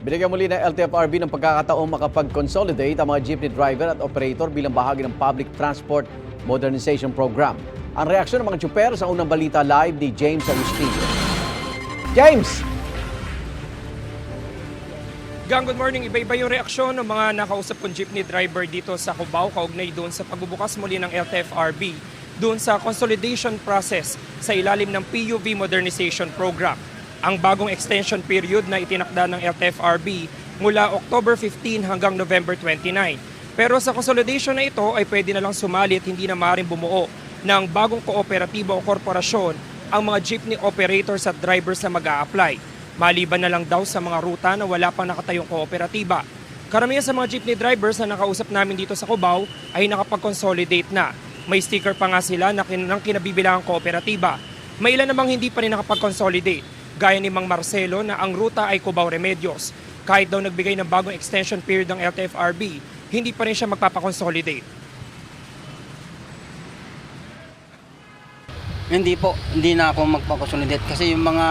Binigyan muli ng LTFRB ng pagkakataong makapag-consolidate ang mga jeepney driver at operator bilang bahagi ng Public Transport Modernization Program. Ang reaksyon ng mga tsuper sa unang balita live ni James Agustin. James! Gang, good morning. Iba-iba yung reaksyon ng mga nakausap kong jeepney driver dito sa Cubao kaugnay doon sa pagbubukas muli ng LTFRB doon sa consolidation process sa ilalim ng PUV Modernization Program. Ang bagong extension period na itinakda ng LTFRB mula October 15 hanggang November 29. Pero sa consolidation na ito ay pwede na lang sumali at hindi na maaaring bumuo ng bagong kooperatiba o korporasyon ang mga jeepney operators at drivers na mag-a-apply. Maliban na lang daw sa mga ruta na wala pang nakatayong kooperatiba. Karamihan sa mga jeepney drivers na nakausap namin dito sa Cubao ay nakapag-consolidate na. May sticker pa nga sila ng kinabibilangang kooperatiba. May ilan namang hindi pa rin nakapag-consolidate. Gaya ni Mang Marcelo na ang ruta ay Cubao Remedios. Kahit daw nagbigay ng bagong extension period ng LTFRB, hindi pa rin siya magpapakonsolidate. Hindi po, hindi na ako magpakonsolidate kasi yung mga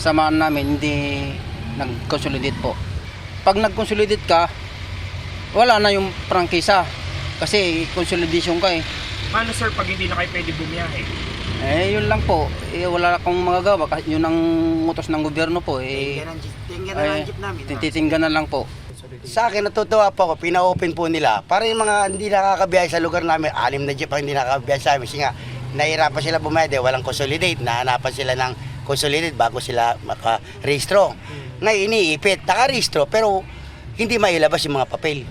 samaan namin hindi nag-consolidate po. Pag nag-consolidate ka, wala na yung prangkisa kasi consolidation ka eh. Paano sir pag hindi na kayo pwede bumiyahe? Yun lang po. Wala akong magagawa kasi yun ang utos ng gobyerno po. Tingnan na ang jeep namin. Tititinggan na lang po. Sa akin, natutuwa po ako, pina-open po nila. Para yung mga hindi nakakabiyahe sa lugar namin, 6 na jeep ang hindi nakakabiyahe sa amin. Kasi nga, nahihirapan sila bumayad, walang consolidate. Nahanapan sila ng consolidate bago sila maka-rehistro. Ngayon, iniipit, naka-rehistro, pero hindi mailabas yung mga papel.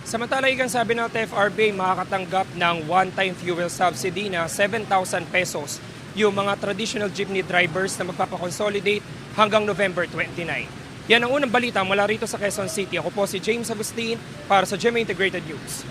Samantala, ikang sabi ng TFRB, makakatanggap ng one-time fuel subsidy na 7,000 pesos yung mga traditional jeepney drivers na magpapakonsolidate hanggang November 29. Yan ang unang balita mula rito sa Quezon City. Ako po si James Agustin para sa GMA Integrated News.